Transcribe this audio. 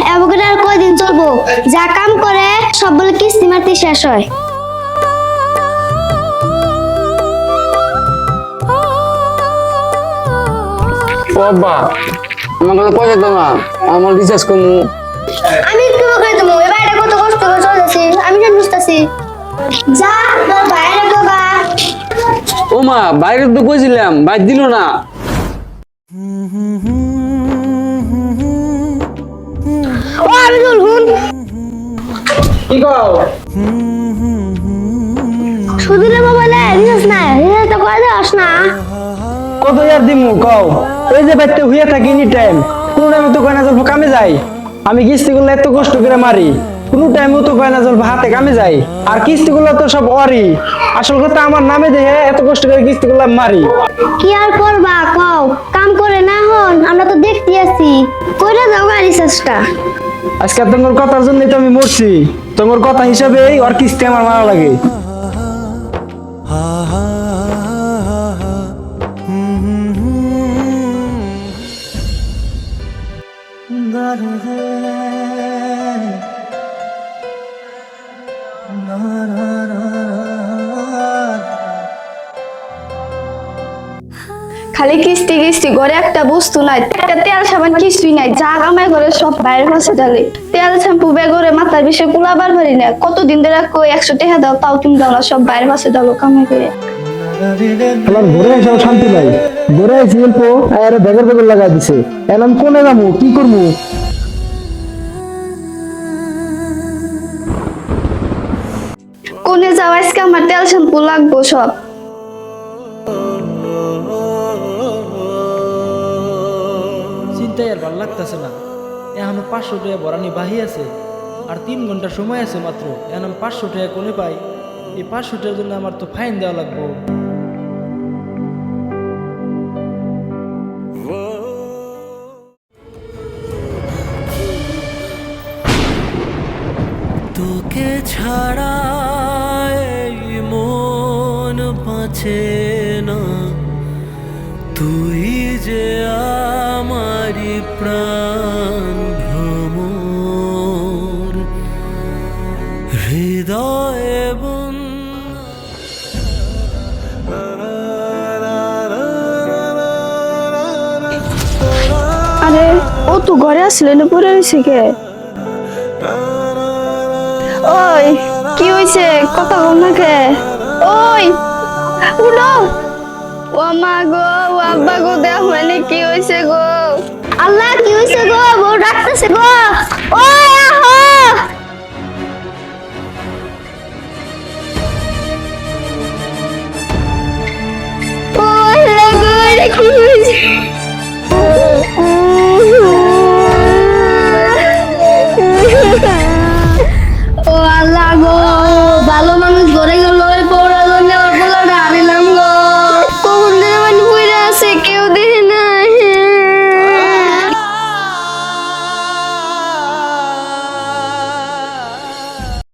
Avocado আর কয়দিন চলবো? যা কাম করে সব বলে কিস্তি মারতে শেষ হয়। বাবা আমার কাছে পয়সা দাও না, আমার রিচার্জ করবো। আমি কি করে দেবো? এ বাইরে কত কষ্ট করে চলতেছি, আমি জানি বুঝতেছি। যা তোর বাইরে বাবা। ও মা, বাইরে তো কইছিলাম, বাইর দিল না। ও আমি হুন কি কও? সুদিলে মোবাইলে রিচার্জ নাই, রিচার্জ তো করে দেওয়াস না। কত ইয়ার দিমু কও? এই যে বাইতে হইয়া থাকি এনি টাইম, কোন টাইমে তো কয়না জল কামে যাই। আমি কিস্তিগুলো এত কষ্ট করে মারি, কোন টাইমে তো কয়না জল হাতে কামে যাই। আর কিস্তিগুলো তো সব অরি, আসল কথা আমার নামে দেখে এত কষ্ট করে কিস্তিগুলো মারি। কি আর করবা কও, কাম করে না হন, আমরা তো দেখতে আছি। কইরা দাও গা রিচার্জটা। আজকে তোমার কথার জন্যই তো আমি মরছি, তোমার কথা হিসাবে ওর কিস্তি আমার মারা লাগে। খালি কিস্তি কিস্তি, ঘরে একটা বস্তু নাই, একটা তেল সাবান কিছুই নাই, যা কামাই করে সব বাইরের হসপিটালে। তেল শ্যাম্পু বেগরে মাথার বিষে কুলাবার পারি না, কতদিন ধরে কই 100 টাকা দাও, তাও তুমি দাও না, সব বাইরের হসপিটালে কামাই করে। আমার ঘরে এসেও শান্তি নাই, ঘরে এসে অল্প আর বেগর বেগর লাগাই দিছে। এলাম কোনে যাবো, কি করবো? কোনে যাও, আজকে আমার তেল শ্যাম্পু লাগবো সব। চিন্তাই আর ভালো লাগতেছে না। এখন 500 টাকা ভরানি বাহি আছে, আর 3 ঘন্টা সময় আছে মাত্র। এখন আমি 500 টাকা কোনে পাই? এই 500 টাকার জন্য আমার তো ফাইন দেওয়া লাগবো। তোকে ছাড়া এই মন বাঁচে না, তুই যে আমারি প্রাণ ভ্রমর, হৃদয়ে আরে ও তো ঘরে আসলে না, পড়ে রয়েছে কে? ওই কি হয়েছে, কথা বল না কে? ওই উঠো। ও মা গো, ও আব্বা গো, দেখ মানে কি হয়েছে গো? আল্লাহ কি হইছে গো? বউ ডাকতেছে গো।